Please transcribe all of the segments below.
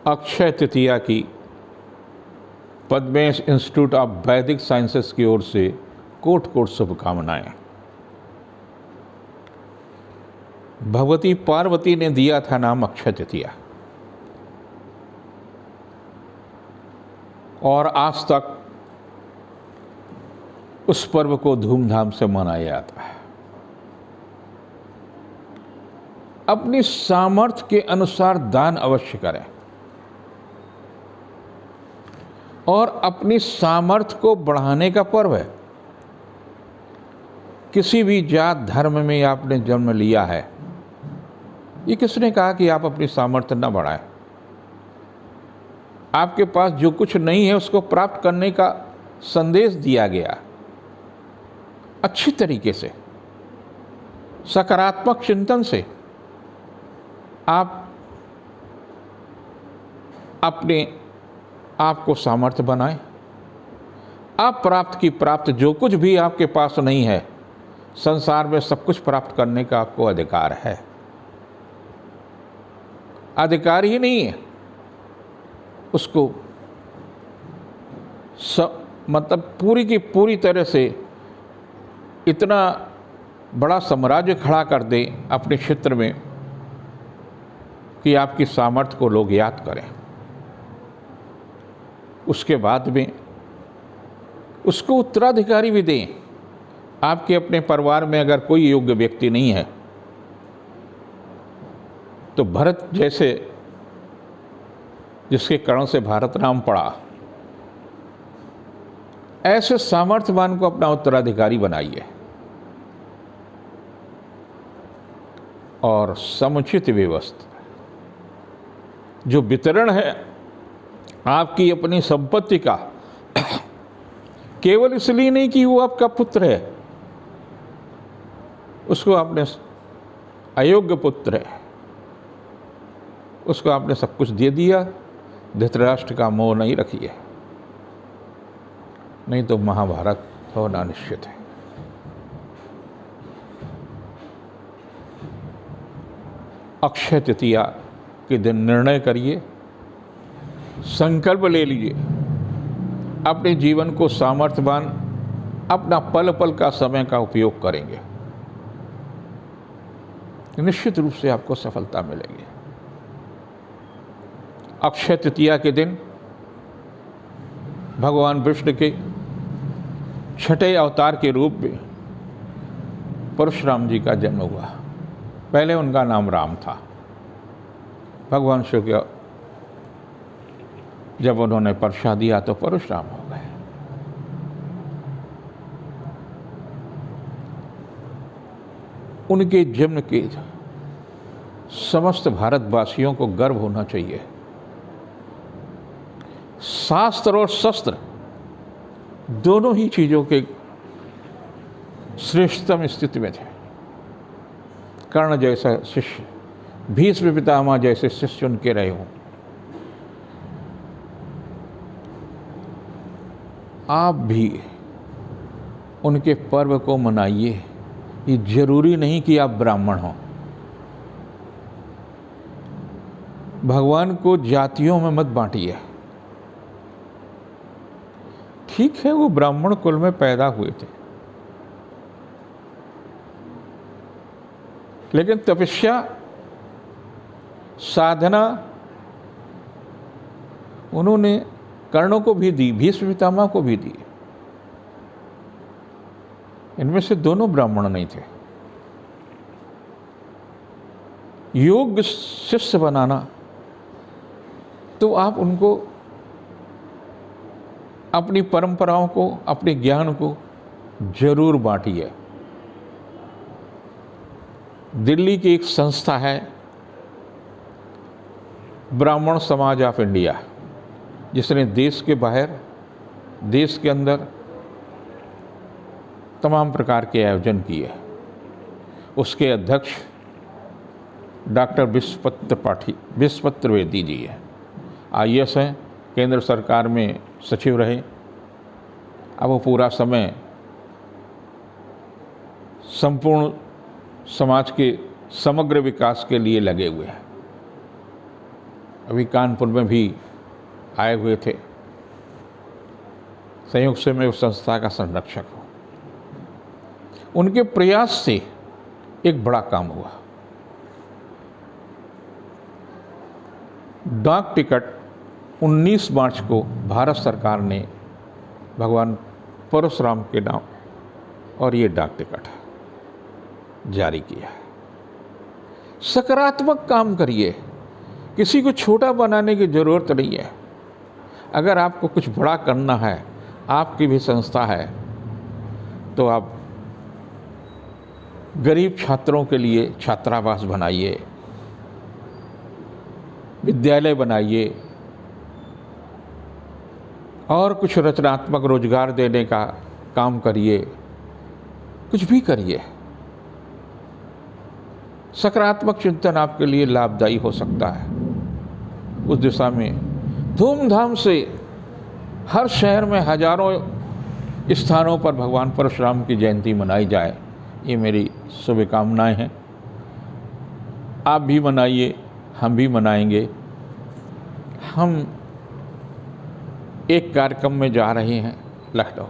अक्षय तृतीया की Padmesh institute of वैदिक sciences की ओर से कोट कोट शुभकामनाएं। भगवती पार्वती ने दिया था नाम अक्षय तृतीया, और आज तक उस पर्व को धूमधाम से मनाया जाता है। अपनी सामर्थ्य के अनुसार दान अवश्य करें और अपनी सामर्थ्य को बढ़ाने का पर्व है। किसी भी जात धर्म में आपने जन्म लिया है, ये किसने कहा कि आप अपनी सामर्थ्य न बढ़ाएं? आपके पास जो कुछ नहीं है उसको प्राप्त करने का संदेश दिया गया। अच्छी तरीके से, सकारात्मक चिंतन से आप अपने आप को सामर्थ्य बनाएं। आप प्राप्त की प्राप्त जो कुछ भी आपके पास नहीं है, संसार में सब कुछ प्राप्त करने का आपको अधिकार है। अधिकार ही नहीं है, उसको मतलब पूरी की पूरी तरह से इतना बड़ा साम्राज्य खड़ा कर दे अपने क्षेत्र में कि आपकी सामर्थ्य को लोग याद करें। उसके बाद में उसको उत्तराधिकारी भी दें। आपके अपने परिवार में अगर कोई योग्य व्यक्ति नहीं है तो भरत जैसे, जिसके कर्ण से भारत नाम पड़ा, ऐसे सामर्थ्यवान को अपना उत्तराधिकारी बनाइए और समुचित व्यवस्था, जो वितरण है आपकी अपनी संपत्ति का, केवल इसलिए नहीं कि वो आपका पुत्र है, उसको आपने अयोग्य पुत्र है, उसको आपने सब कुछ दे दिया। धृतराष्ट्र का मोह नहीं रखिए, नहीं तो महाभारत होना निश्चित है। अक्षय तृतीया के दिन निर्णय करिए, संकल्प ले लीजिए, अपने जीवन को सामर्थ्यवान, अपना पल पल का समय का उपयोग करेंगे, निश्चित रूप से आपको सफलता मिलेगी। अक्षय तृतीया के दिन भगवान विष्णु के छठे अवतार के रूप में परशुराम जी का जन्म हुआ। पहले उनका नाम राम था। भगवान शिव के जब उन्होंने परशा दिया तो परशुराम हो गए। उनके जन्म के समस्त भारतवासियों को गर्व होना चाहिए। शास्त्र और शस्त्र दोनों ही चीजों के श्रेष्ठतम स्थिति में थे। कर्ण जैसा शिष्य, भीष्म पितामह जैसे शिष्य उनके रहे हों। आप भी उनके पर्व को मनाइए। ये जरूरी नहीं कि आप ब्राह्मण हों। भगवान को जातियों में मत बांटिए। ठीक है, वो ब्राह्मण कुल में पैदा हुए थे, लेकिन तपस्या, साधना उन्होंने कर्णों को भी दी, भीष्म पितामह को भी दी। इनमें से दोनों ब्राह्मण नहीं थे। योग्य शिष्य बनाना तो आप उनको अपनी परंपराओं को, अपने ज्ञान को जरूर बांटिए। दिल्ली की एक संस्था है ब्राह्मण समाज ऑफ इंडिया, जिसने देश के बाहर, देश के अंदर तमाम प्रकार के आयोजन किए। उसके अध्यक्ष डॉक्टर विश्वपत्र त्रिवेदी जी हैं। IAS हैं, केंद्र सरकार में सचिव रहे। अब वो पूरा समय संपूर्ण समाज के समग्र विकास के लिए लगे हुए हैं। अभी कानपुर में भी आए हुए थे। संयोग से मैं उस संस्था का संरक्षक हूँ। उनके प्रयास से एक बड़ा काम हुआ। डाक टिकट 19 मार्च को भारत सरकार ने भगवान परशुराम के नाम और ये डाक टिकट जारी किया। सकारात्मक काम करिए, किसी को छोटा बनाने की ज़रूरत नहीं है। अगर आपको कुछ बड़ा करना है, आपकी भी संस्था है, तो आप गरीब छात्रों के लिए छात्रावास बनाइए, विद्यालय बनाइए और कुछ रचनात्मक रोजगार देने का काम करिए, कुछ भी करिए। सकारात्मक चिंतन आपके लिए लाभदायी हो सकता है। उस दिशा में धूमधाम से हर शहर में हजारों स्थानों पर भगवान परशुराम की जयंती मनाई जाए, ये मेरी शुभकामनाएं हैं। आप भी मनाइए, हम भी मनाएंगे। हम एक कार्यक्रम में जा रहे हैं लखनऊ।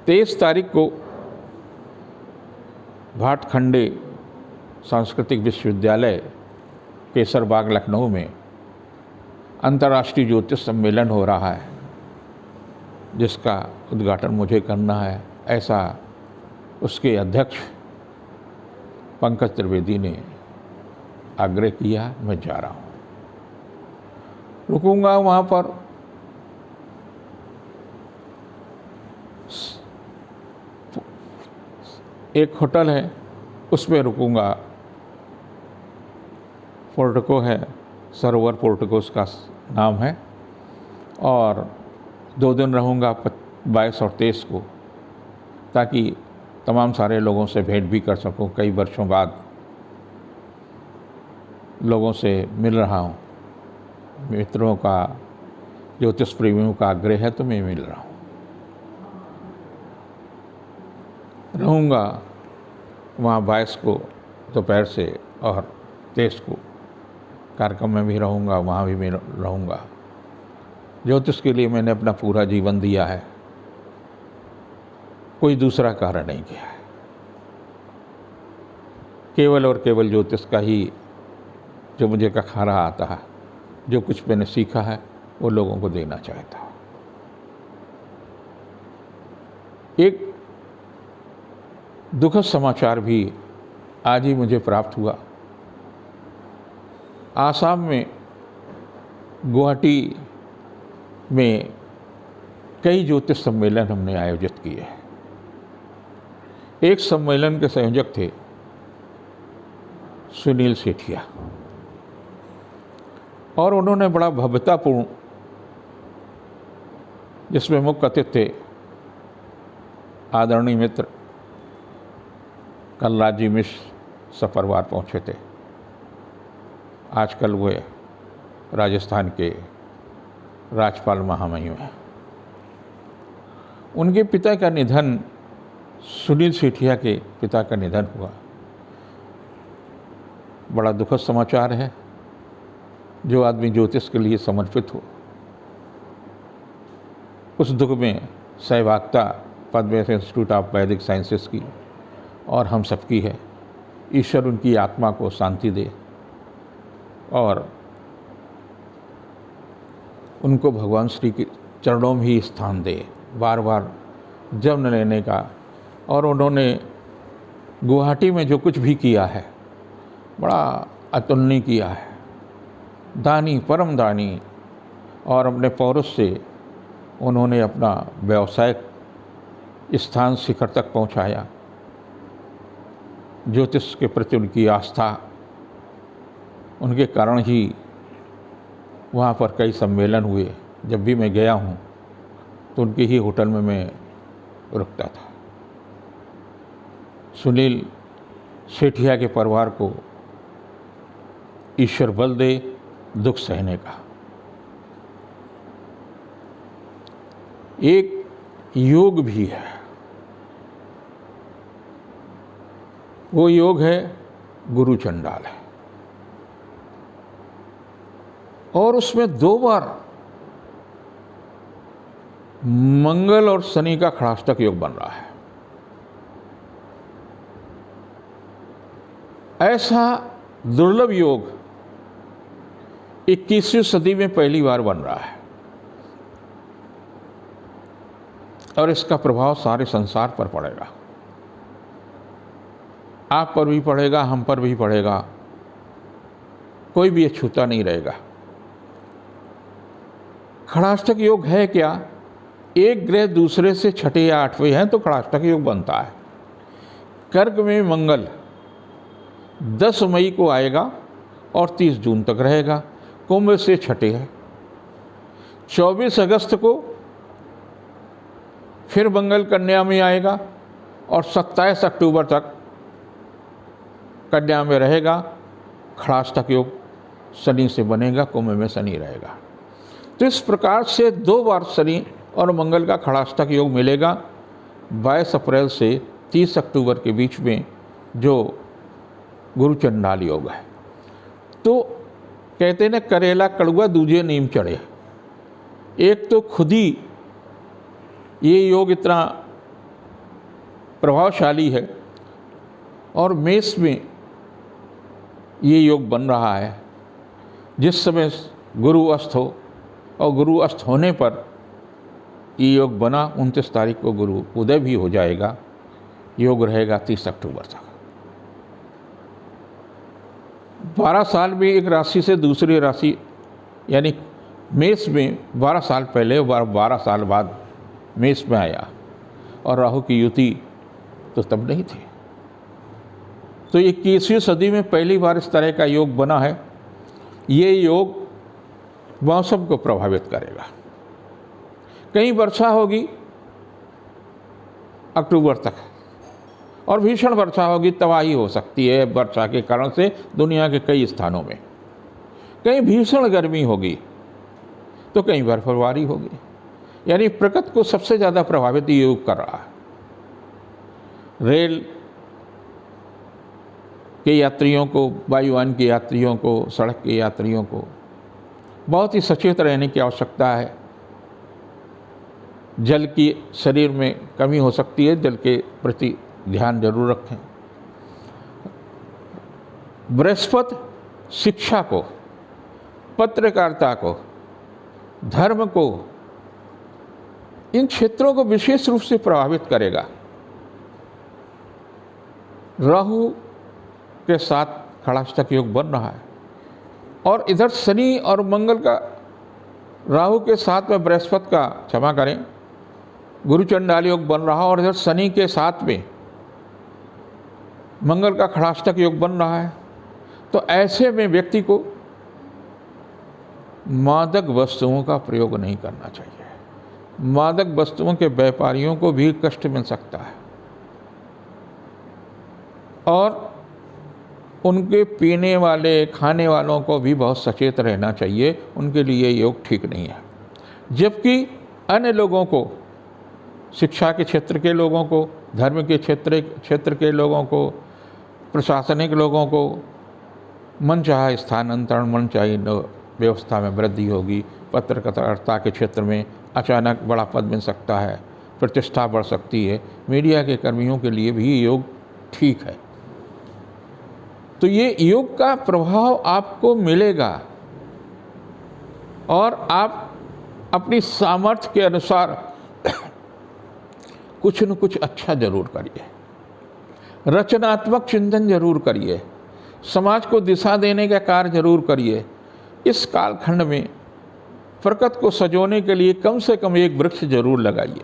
23 तारीख को भाटखंडे सांस्कृतिक विश्वविद्यालय केसरबाग लखनऊ में अंतर्राष्ट्रीय ज्योतिष सम्मेलन हो रहा है, जिसका उद्घाटन मुझे करना है, ऐसा उसके अध्यक्ष पंकज त्रिवेदी ने आग्रह किया। मैं जा रहा हूँ, रुकूंगा वहाँ पर। एक होटल है, उसमें रुकूंगा। पोर्टिको है, सरोवर पोर्टिको उसका नाम है, और 2 दिन रहूँगा 22 और 23 को, ताकि तमाम सारे लोगों से भेंट भी कर सकूं। कई वर्षों बाद लोगों से मिल रहा हूं। मित्रों का, ज्योतिष प्रेमियों का आग्रह है तो मैं मिल रहा हूं। रहूँगा वहाँ 22 को दोपहर से और 23 को कार्यक्रम में भी रहूँगा, वहाँ भी मैं रहूँगा। ज्योतिष के लिए मैंने अपना पूरा जीवन दिया है, कोई दूसरा कार्य नहीं किया है। केवल और केवल ज्योतिष का ही जो मुझे खारा आता है, जो कुछ मैंने सीखा है, वो लोगों को देना चाहता हूँ। एक दुखद समाचार भी आज ही मुझे प्राप्त हुआ। आसाम में गुवाहाटी में कई ज्योतिष सम्मेलन हमने आयोजित किए हैं। एक सम्मेलन के संयोजक थे सुनील सेठिया, और उन्होंने बड़ा भव्यतापूर्ण, जिसमें मुख्य अतिथि थे आदरणीय मित्र कलराज जी मिश्र सफरवार पहुँचे थे। आजकल वे राजस्थान के राज्यपाल महामहिम हैं। उनके पिता का निधन, सुनील सेठिया के पिता का निधन हुआ। बड़ा दुखद समाचार है। जो आदमी ज्योतिष के लिए समर्पित हो, उस दुख में सहभागिता पद्मनाभ इंस्टीट्यूट ऑफ वैदिक साइंसेस की और हम सबकी है। ईश्वर उनकी आत्मा को शांति दे और उनको भगवान श्री के चरणों में ही स्थान दे, बार बार जन्म लेने का। और उन्होंने गुवाहाटी में जो कुछ भी किया है, बड़ा अतुलनीय किया है। दानी, परम दानी, और अपने पौरुष से उन्होंने अपना व्यवसायिक स्थान शिखर तक पहुंचाया। ज्योतिष के प्रति उनकी आस्था, उनके कारण ही वहाँ पर कई सम्मेलन हुए। जब भी मैं गया हूँ तो उनके ही होटल में मैं रुकता था। सुनील सेठिया के परिवार को ईश्वर बल दे दुख सहने का। एक योग भी है, वो योग है गुरु चंडाल है। और उसमें 2 बार मंगल और शनि का खड़ाष्टक योग बन रहा है। ऐसा दुर्लभ योग 21वीं सदी में पहली बार बन रहा है और इसका प्रभाव सारे संसार पर पड़ेगा। आप पर भी पड़ेगा, हम पर भी पड़ेगा, कोई भी अछूता नहीं रहेगा। खड़ाष्टक योग है क्या? एक ग्रह दूसरे से छठे या आठवें हैं तो खड़ाष्टक योग बनता है। कर्क में मंगल 10 मई को आएगा और 30 जून तक रहेगा, कुंभ से छठे है। 24 अगस्त को फिर मंगल कन्या में आएगा और 27 अक्टूबर तक कन्या में रहेगा। खड़ाष्टक योग शनि से बनेगा, कुंभ में शनि रहेगा। तो इस प्रकार से 2 बार शनि और मंगल का खड़ाष्टक योग मिलेगा 22 अप्रैल से 30 अक्टूबर के बीच में, जो गुरु चंडाल योग है। तो कहते न करेला कड़ुआ दूजे नीम चढ़े। एक तो खुद ही ये योग इतना प्रभावशाली है और मेष में ये योग बन रहा है। जिस समय गुरु अस्त हो और गुरु अस्त होने पर ये योग बना, 29 तारीख को गुरु उदय भी हो जाएगा। योग रहेगा 30 अक्टूबर तक। 12 साल में एक राशि से दूसरी राशि, यानी मेष में 12 साल पहले 12 साल बाद मेष में आया और राहु की युति तो तब नहीं थी। तो 21वीं सदी में पहली बार इस तरह का योग बना है। ये योग मौसम को प्रभावित करेगा। कहीं वर्षा होगी अक्टूबर तक और भीषण वर्षा होगी, तबाही हो सकती है वर्षा के कारण से दुनिया के कई स्थानों में। कहीं भीषण गर्मी होगी तो कहीं बर्फबारी होगी। यानी प्रकृति को सबसे ज़्यादा प्रभावित ये योग कर रहा है। रेल के यात्रियों को, वायुयान के यात्रियों को, सड़क के यात्रियों को बहुत ही सचेत रहने की आवश्यकता है। जल की शरीर में कमी हो सकती है, जल के प्रति ध्यान जरूर रखें। बृहस्पति शिक्षा को, पत्रकारिता को, धर्म को, इन क्षेत्रों को विशेष रूप से प्रभावित करेगा। राहु के साथ खड़ाष्टक योग बन रहा है और इधर शनि और मंगल का, राहु के साथ में बृहस्पति का, क्षमा करें, गुरु चंडाल योग बन रहा है और इधर शनि के साथ में मंगल का खड़ाष्टक योग बन रहा है। तो ऐसे में व्यक्ति को मादक वस्तुओं का प्रयोग नहीं करना चाहिए। मादक वस्तुओं के व्यापारियों को भी कष्ट मिल सकता है और उनके पीने वाले, खाने वालों को भी बहुत सचेत रहना चाहिए। उनके लिए योग ठीक नहीं है। जबकि अन्य लोगों को, शिक्षा के क्षेत्र के लोगों को, धर्म के क्षेत्र के लोगों को, प्रशासनिक लोगों को मनचाहा स्थानांतरण, मनचाही व्यवस्था में वृद्धि होगी। पत्रकारिता के क्षेत्र में अचानक बड़ा पद मिल सकता है, प्रतिष्ठा बढ़ सकती है। मीडिया के कर्मियों के लिए भी योग ठीक है। तो ये योग का प्रभाव आपको मिलेगा और आप अपनी सामर्थ्य के अनुसार कुछ न कुछ अच्छा जरूर करिए, रचनात्मक चिंतन जरूर करिए, समाज को दिशा देने का कार्य जरूर करिए। इस कालखंड में प्रकृति को सजोने के लिए कम से कम एक वृक्ष जरूर लगाइए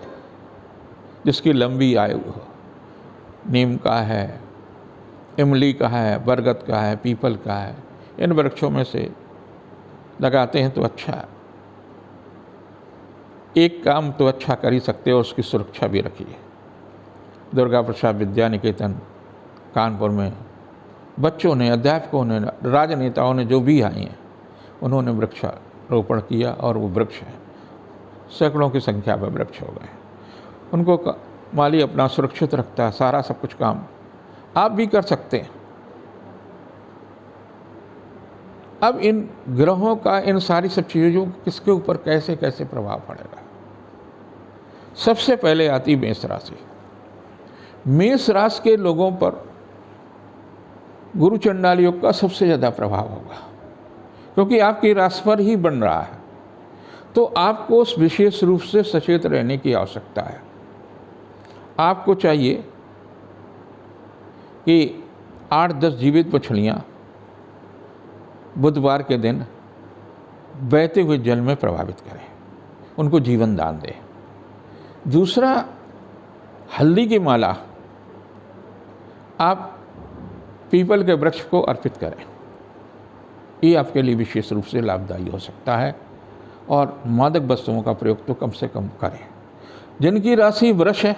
जिसकी लंबी आयु हो। नीम का है, इमली का है, बरगद का है, पीपल का है। इन वृक्षों में से लगाते हैं तो अच्छा है। एक काम तो अच्छा कर ही सकते हो, उसकी सुरक्षा भी रखिए। दुर्गा प्रसाद विद्या निकेतन कानपुर में बच्चों ने, अध्यापकों ने, राजनेताओं ने, जो भी आए हैं, उन्होंने वृक्षारोपण किया और वो वृक्ष है, सैकड़ों की संख्या में वृक्ष हो गए। उनको माली अपना सुरक्षित रखता है, सारा सब कुछ काम आप भी कर सकते हैं। अब इन ग्रहों का, इन सारी सब चीज़ों किसके ऊपर कैसे कैसे प्रभाव पड़ेगा। सबसे पहले आती मेष राशि। मेष राशि के लोगों पर गुरु चंडाल योग का सबसे ज़्यादा प्रभाव होगा, क्योंकि आपकी राशि पर ही बन रहा है। तो आपको विशेष रूप से सचेत रहने की आवश्यकता है। आपको चाहिए कि 8-10 जीवित मछलियाँ बुधवार के दिन बहते हुए जल में प्रभावित करें, उनको जीवन दान दें। दूसरा, हल्दी की माला आप पीपल के वृक्ष को अर्पित करें। ये आपके लिए विशेष रूप से लाभदायी हो सकता है। और मादक वस्तुओं का प्रयोग तो कम से कम करें। जिनकी राशि वृष है,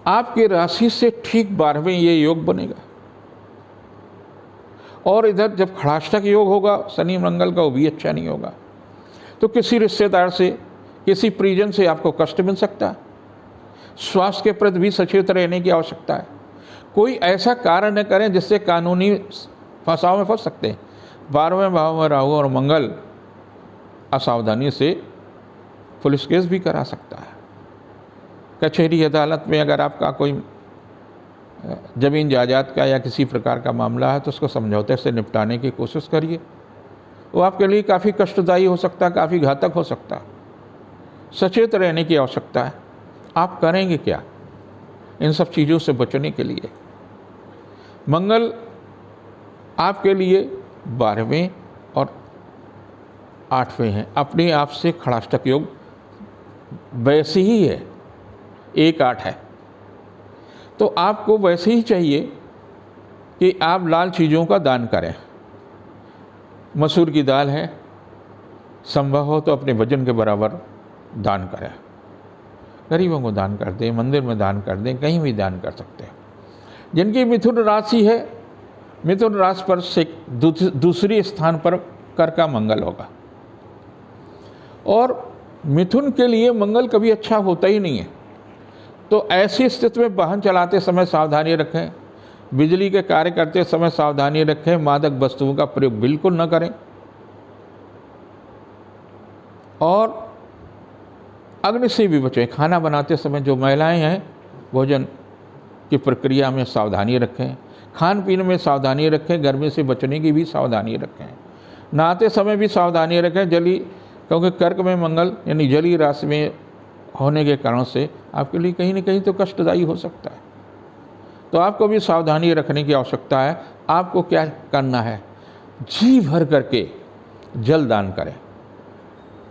आपकी राशि से ठीक 12वें ये योग बनेगा। और इधर जब खड़ाष्टक योग होगा शनि मंगल का, वो भी अच्छा नहीं होगा। तो किसी रिश्तेदार से, किसी परिजन से आपको कष्ट मिल सकता है। स्वास्थ्य के प्रति भी सचेत रहने की आवश्यकता है। कोई ऐसा कार्य न करें जिससे कानूनी फंसाव में फंस सकते हैं। 12वें भाव में राहु और मंगल असावधानी से पुलिस केस भी करा सकता है। कचहरी अदालत में अगर आपका कोई जमीन जायदाद का या किसी प्रकार का मामला है तो उसको समझौते से निपटाने की कोशिश करिए। वो आपके लिए काफ़ी कष्टदायी हो सकता है, काफ़ी घातक हो सकता है। सचेत रहने की आवश्यकता है। आप करेंगे क्या इन सब चीज़ों से बचने के लिए? मंगल आपके लिए 12वें और 8वें हैं। अपने आप से खड़ाष्टक योग वैसे ही है, 1-8 है। तो आपको वैसे ही चाहिए कि आप लाल चीज़ों का दान करें। मसूर की दाल है, संभव हो तो अपने वजन के बराबर दान करें। गरीबों को दान कर दें, मंदिर में दान कर दें, कहीं भी दान कर सकते हैं। जिनकी मिथुन राशि है, मिथुन राशि पर से दूसरी स्थान पर कर का मंगल होगा। और मिथुन के लिए मंगल कभी अच्छा होता ही नहीं है। तो ऐसी स्थिति में वाहन चलाते समय सावधानी रखें, बिजली के कार्य करते समय सावधानी रखें, मादक वस्तुओं का प्रयोग बिल्कुल न करें। और अग्नि से भी बचें। खाना बनाते समय जो महिलाएं हैं, भोजन की प्रक्रिया में सावधानी रखें, खान पीने में सावधानी रखें, गर्मी से बचने की भी सावधानी रखें, नहाते समय भी सावधानी रखें। क्योंकि कर्क में मंगल यानी जलीय राशि में होने के कारण से आपके लिए कहीं न कहीं तो कष्टदायी हो सकता है। तो आपको भी सावधानी रखने की आवश्यकता है। आपको क्या करना है? जी भर करके जल दान करें।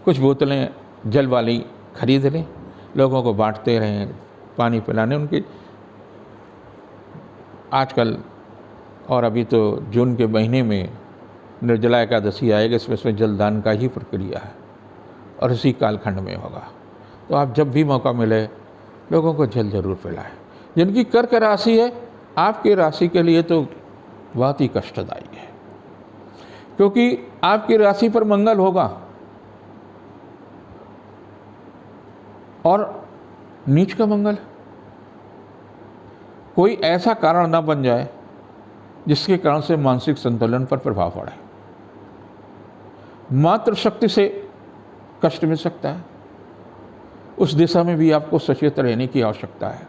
कुछ बोतलें जल वाली खरीद लें, लोगों को बांटते रहें, पानी पिलाने उनकी। आजकल और अभी तो जून के महीने में निर्जला एकादशी आएगा, इसमें जलदान का ही प्रक्रिया है और इसी कालखंड में होगा। तो आप जब भी मौका मिले लोगों को जल जरूर पिलाएं। जिनकी कर्क राशि है, आपकी राशि के लिए तो बहुत ही कष्टदायी है, क्योंकि आपकी राशि पर मंगल होगा और नीच का मंगल। कोई ऐसा कारण ना बन जाए जिसके कारण से मानसिक संतुलन पर प्रभाव पड़े। मात्र शक्ति से कष्ट मिल सकता है। उस दिशा में भी आपको सचेत रहने की आवश्यकता है।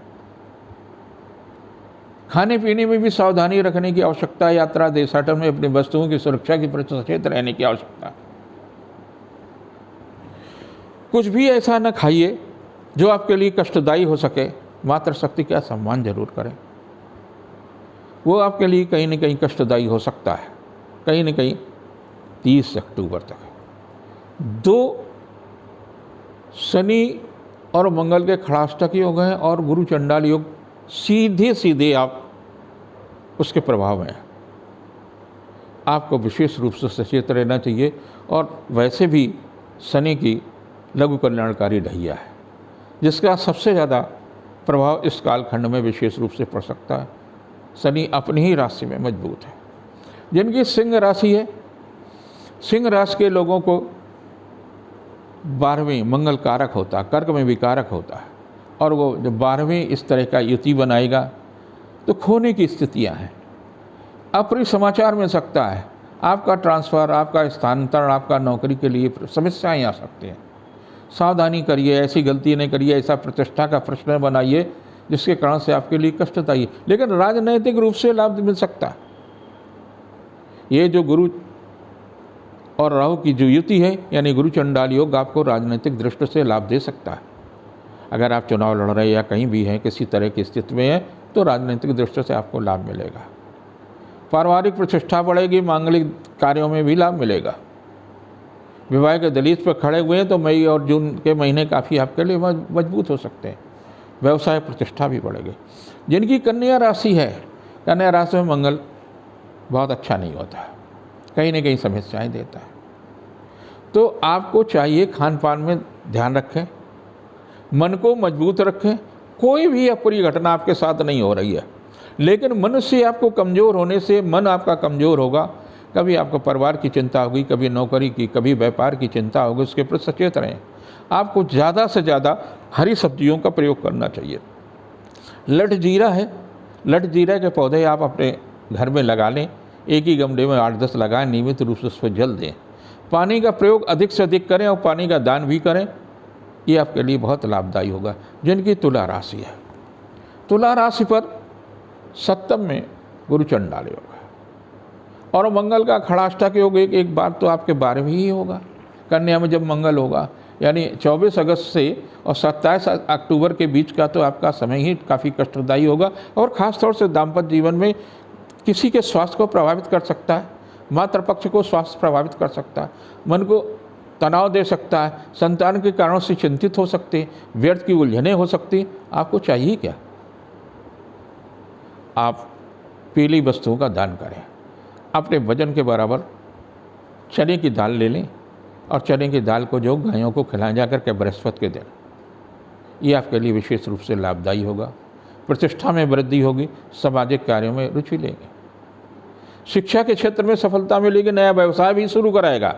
खाने पीने में भी सावधानी रखने की आवश्यकता है। यात्रा देशाटन में अपनी वस्तुओं की सुरक्षा के प्रति सचेत रहने की आवश्यकता है। कुछ भी ऐसा न खाइए जो आपके लिए कष्टदायी हो सके। मात्र शक्ति का सम्मान जरूर करें। वो आपके लिए कहीं न कहीं कष्टदायी हो सकता है, कहीं न कहीं 30 अक्टूबर तक। 2 शनि और मंगल के खड़ाष्टक योग हैं और गुरु चंडाल योग सीधे सीधे आप उसके प्रभाव में। आपको विशेष रूप से सचेत रहना चाहिए। और वैसे भी शनि की लघु कल्याणकारी ढैया है, जिसका सबसे ज़्यादा प्रभाव इस कालखंड में विशेष रूप से पड़ सकता है। शनि अपनी ही राशि में मजबूत है। जिनकी सिंह राशि है, सिंह राशि के लोगों को 12वें मंगल कारक होता है, कर्क में भी कारक होता है। और वो जब 12वें इस तरह का युति बनाएगा तो खोने की स्थितियां हैं। अप्रिय समाचार मिल सकता है, आपका ट्रांसफ़र, आपका स्थानांतरण, आपका नौकरी के लिए समस्याएं आ सकती हैं। सावधानी करिए, ऐसी गलती नहीं करिए, ऐसा प्रतिष्ठा का प्रश्न बनाइए जिसके कारण से आपके लिए कष्टदायी। लेकिन राजनैतिक रूप से लाभ मिल सकता है। ये जो गुरु और राहु की जो युति है, यानी गुरु चंडाल योग, आपको राजनीतिक दृष्टि से लाभ दे सकता है। अगर आप चुनाव लड़ रहे हैं या कहीं भी हैं, किसी तरह की स्थिति में हैं, तो राजनीतिक दृष्टि से आपको लाभ मिलेगा। पारिवारिक प्रतिष्ठा बढ़ेगी, मांगलिक कार्यों में भी लाभ मिलेगा। विवाह के दलील पर खड़े हुए हैं तो मई और जून के महीने काफ़ी आपके लिए मजबूत हो सकते हैं। व्यवसाय प्रतिष्ठा भी बढ़ेगी। जिनकी कन्या राशि है, कन्या राशि में मंगल बहुत अच्छा नहीं होता, कहीं ना कहीं समस्याएं देता है। तो आपको चाहिए खान पान में ध्यान रखें, मन को मजबूत रखें। कोई भी अप्रिय घटना आपके साथ नहीं हो रही है, लेकिन मन से आपको कमज़ोर होने से मन आपका कमज़ोर होगा। कभी आपको परिवार की चिंता होगी, कभी नौकरी की, कभी व्यापार की चिंता होगी, उसके प्रति सचेत रहें। आपको ज़्यादा से ज़्यादा हरी सब्जियों का प्रयोग करना चाहिए। लठ जीरा है, लठ जीरा के पौधे आप अपने घर में लगा लें, एक ही गमले में 8-10 लगाएं, नियमित रूप से उस पर जल दें। पानी का प्रयोग अधिक से अधिक करें और पानी का दान भी करें, ये आपके लिए बहुत लाभदायी होगा। जिनकी तुला राशि है, तुला राशि पर सप्तम में गुरु चंडाल योग है और मंगल का खड़ाष्टक योग एक बार तो आपके 12वें ही होगा। कन्या में जब मंगल होगा, यानी 24 अगस्त से और 27 अक्टूबर के बीच का तो आपका समय ही काफ़ी कष्टदायी होगा और ख़ास तौर से दाम्पत्य जीवन में किसी के स्वास्थ्य को प्रभावित कर सकता है, मातृ पक्ष को स्वास्थ्य प्रभावित कर सकता है, मन को तनाव दे सकता है, संतान के कारणों से चिंतित हो सकते, व्यर्थ की उलझनें हो सकती। आपको चाहिए क्या? आप पीली वस्तुओं का दान करें। अपने वजन के बराबर चने की दाल ले लें और चने की दाल को जो गायों को खिलाया जाकर के बृहस्पति के दिन, ये आपके लिए विशेष रूप से लाभदायी होगा। प्रतिष्ठा में वृद्धि होगी, सामाजिक कार्यों में रुचि लेंगे, शिक्षा के क्षेत्र में सफलता मिलेगी, नया व्यवसाय भी शुरू कराएगा।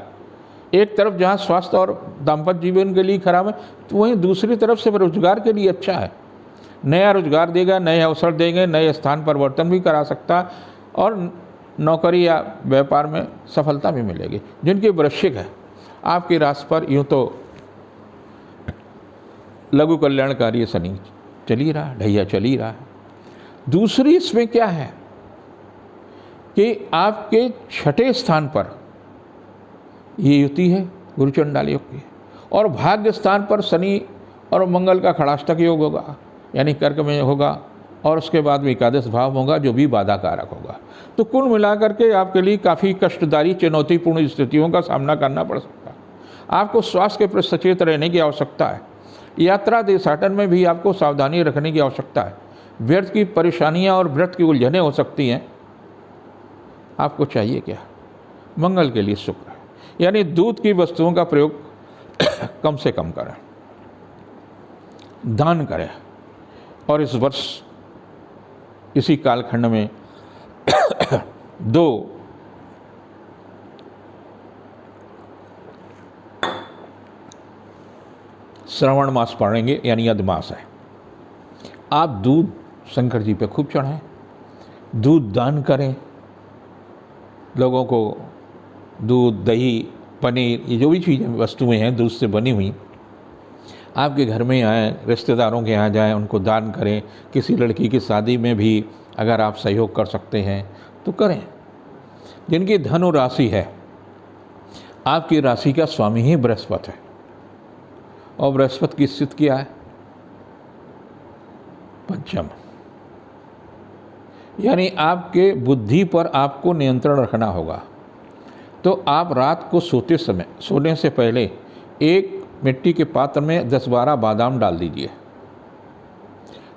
एक तरफ जहाँ स्वास्थ्य और दाम्पत्य जीवन के लिए खराब है, तो वहीं दूसरी तरफ से रोजगार के लिए अच्छा है। नया रोजगार देगा, नए अवसर देंगे, नए स्थान परिवर्तन भी करा सकता है और नौकरी या व्यापार में सफलता भी मिलेगी। जिनकी वृश्चिक है, आपकी राशि पर यूँ तो लघु कल्याणकारी शनि चल ही रहा, ढैया चल ही रहा है। दूसरी इसमें क्या है कि आपके 6ठे स्थान पर ये युति है गुरु चंडाल योग की, और भाग्य स्थान पर शनि और मंगल का खड़ाष्टक योग होगा, यानी कर्क में होगा, और उसके बाद में एकादश भाव होगा जो भी बाधा कारक होगा। तो कुल मिलाकर के आपके लिए काफ़ी कष्टदायी चुनौतीपूर्ण स्थितियों का सामना करना पड़ सकता है। आपको स्वास्थ्य के प्रति सचेत रहने की आवश्यकता है। यात्रा देशाटन में भी आपको सावधानी रखने की आवश्यकता है। व्यर्थ की परेशानियां और व्यर्थ की उलझनें हो सकती हैं। आपको चाहिए क्या? मंगल के लिए शुक्र है, यानी दूध की वस्तुओं का प्रयोग कम से कम करें, दान करें। और इस वर्ष इसी कालखंड में 2 श्रावण मास पड़ेंगे, यानी अधमास है। आप दूध शंकर जी पे खूब चढ़ाएं, दूध दान करें। लोगों को दूध, दही, पनीर, ये जो भी चीज़ें वस्तुएं हैं दूध से बनी हुई, आपके घर में आएँ, रिश्तेदारों के यहाँ जाएँ, उनको दान करें। किसी लड़की की शादी में भी अगर आप सहयोग कर सकते हैं तो करें। जिनकी धनु राशि है, आपकी राशि का स्वामी ही बृहस्पति है और बृहस्पति की स्थिति क्या है? पंचम, यानी आपके बुद्धि पर आपको नियंत्रण रखना होगा। तो आप रात को सोने से पहले एक मिट्टी के पात्र में 10-12 बादाम डाल दीजिए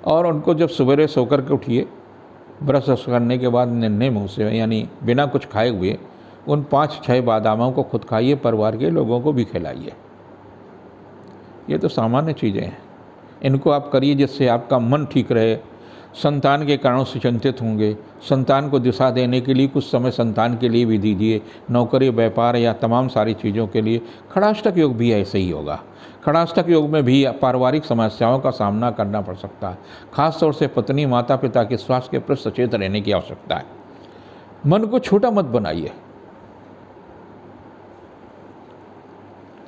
और उनको जब सवेरे सोकर के उठिए, ब्रश करने के बाद नन्हे मुँह से, यानी बिना कुछ खाए हुए, उन 5-6 बादामों को खुद खाइए, परिवार के लोगों को भी खिलाइए। ये तो सामान्य चीज़ें हैं, इनको आप करिए जिससे आपका मन ठीक रहे। संतान के कारणों से चिंतित होंगे, संतान को दिशा देने के लिए कुछ समय संतान के लिए भी दीजिए। नौकरी, व्यापार या तमाम सारी चीज़ों के लिए खड़ाष्टक योग भी ऐसे ही होगा। खड़ाष्टक योग में भी पारिवारिक समस्याओं का सामना करना पड़ सकता है। खासतौर से पत्नी, माता पिता के स्वास्थ्य के प्रति सचेत रहने की आवश्यकता है। मन को छोटा मत बनाइए,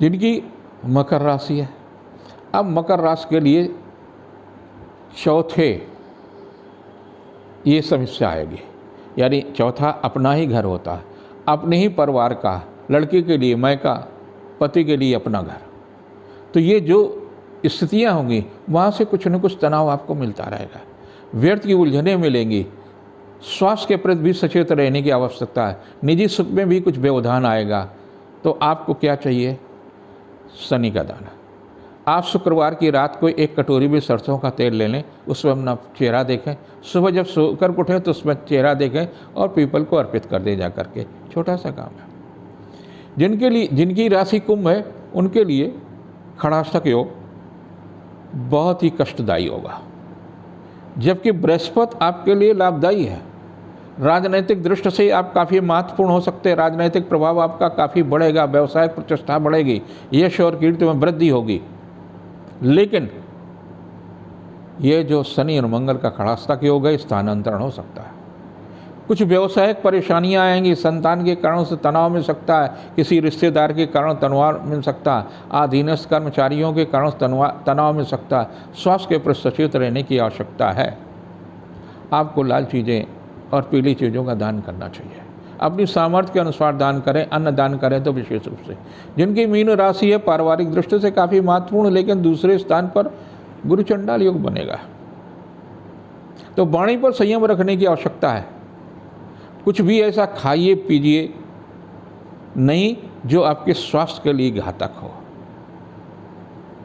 जिनकी मकर राशि है, अब मकर राशि के लिए चौथे ये समस्या आएगी, यानी चौथा अपना ही घर होता है, अपने ही परिवार का, लड़के के लिए मायका, पति के लिए अपना घर। तो ये जो स्थितियाँ होंगी वहाँ से कुछ न कुछ तनाव आपको मिलता रहेगा, व्यर्थ की उलझनें मिलेंगी। स्वास्थ्य के प्रति भी सचेत रहने की आवश्यकता है, निजी सुख में भी कुछ व्यवधान आएगा। तो आपको क्या चाहिए? शनि का दाना। आप शुक्रवार की रात को एक कटोरी में सरसों का तेल ले लें, उसमें अपना चेहरा देखें, सुबह जब सोकर उठें तो उसमें चेहरा देखें और पीपल को अर्पित कर दे जा करके। छोटा सा काम है। जिनकी राशि कुंभ है उनके लिए खड़ाष्टक योग बहुत ही कष्टदायी होगा, जबकि बृहस्पति आपके लिए लाभदायी है। राजनैतिक दृष्टि से आप काफ़ी महत्वपूर्ण हो सकते हैं, राजनैतिक प्रभाव आपका काफ़ी बढ़ेगा, व्यवसायिक प्रतिष्ठा बढ़ेगी, यश और कीर्ति में वृद्धि होगी। लेकिन ये जो शनि और मंगल का खड़ाष्टक योग है, स्थानांतरण हो सकता है, कुछ व्यवसायिक परेशानियां आएंगी, संतान के कारण से तनाव मिल सकता है, किसी रिश्तेदार के कारण तनाव मिल सकता है, अधीनस्थ कर्मचारियों के कारण तनाव मिल सकता है। स्वास्थ्य के प्रति सचेत रहने की आवश्यकता है। आपको लाल चीज़ें और पीली चीज़ों का दान करना चाहिए। अपनी सामर्थ्य के अनुसार दान करें, अन्न दान करें तो विशेष रूप से। जिनकी मीन राशि है पारिवारिक दृष्टि से काफ़ी महत्वपूर्ण, लेकिन दूसरे स्थान पर गुरु चंडाल योग बनेगा, तो वाणी पर संयम रखने की आवश्यकता है। कुछ भी ऐसा खाइए पीजिए नहीं जो आपके स्वास्थ्य के लिए घातक हो।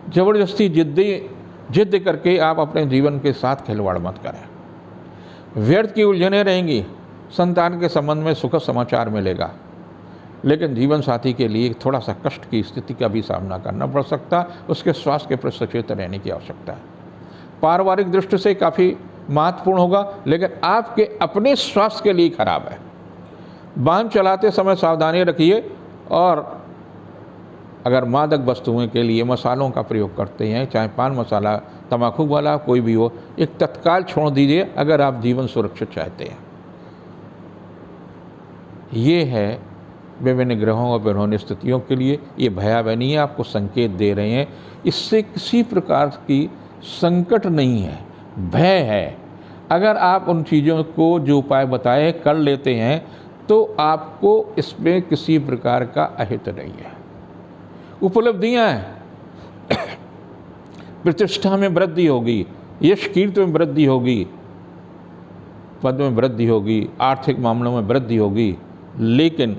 जबरदस्ती जिद करके आप अपने जीवन के साथ खिलवाड़ मत करें। व्यर्थ की उलझनें रहेंगी। संतान के संबंध में सुखद समाचार मिलेगा, लेकिन जीवन साथी के लिए थोड़ा सा कष्ट की स्थिति का भी सामना करना पड़ सकता। उसके स्वास्थ्य के प्रति सचेत रहने की आवश्यकता है। पारिवारिक दृष्टि से काफ़ी महत्वपूर्ण होगा, लेकिन आपके अपने स्वास्थ्य के लिए खराब है। वाहन चलाते समय सावधानी रखिए, और अगर मादक वस्तुओं के लिए मसालों का प्रयोग करते हैं, चाहे पान मसाला, तंबाकू वाला कोई भी हो, एक तत्काल छोड़ दीजिए अगर आप जीवन सुरक्षित चाहते हैं। ये है विभिन्न ग्रहों और विभिन्न स्थितियों के लिए ये भयावह नहीं है, आपको संकेत दे रहे हैं। इससे किसी प्रकार की संकट नहीं है, भय है। अगर आप उन चीज़ों को जो उपाय बताए कर लेते हैं तो आपको इसमें किसी प्रकार का अहित नहीं है। उपलब्धियां हैं, प्रतिष्ठा में वृद्धि होगी, यश कीर्ति में वृद्धि होगी, पद में वृद्धि होगी, आर्थिक मामलों में वृद्धि होगी, लेकिन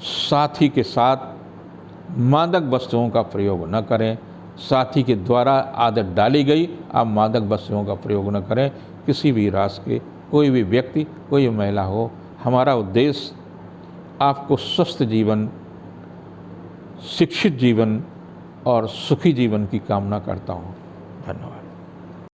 साथी के साथ मादक वस्तुओं का प्रयोग न करें। साथी के द्वारा आदत डाली गई, आप मादक वस्तुओं का प्रयोग न करें। किसी भी राशि के कोई भी व्यक्ति, कोई महिला हो, हमारा उद्देश्य आपको स्वस्थ जीवन, शिक्षित जीवन और सुखी जीवन की कामना करता हूँ। धन्यवाद।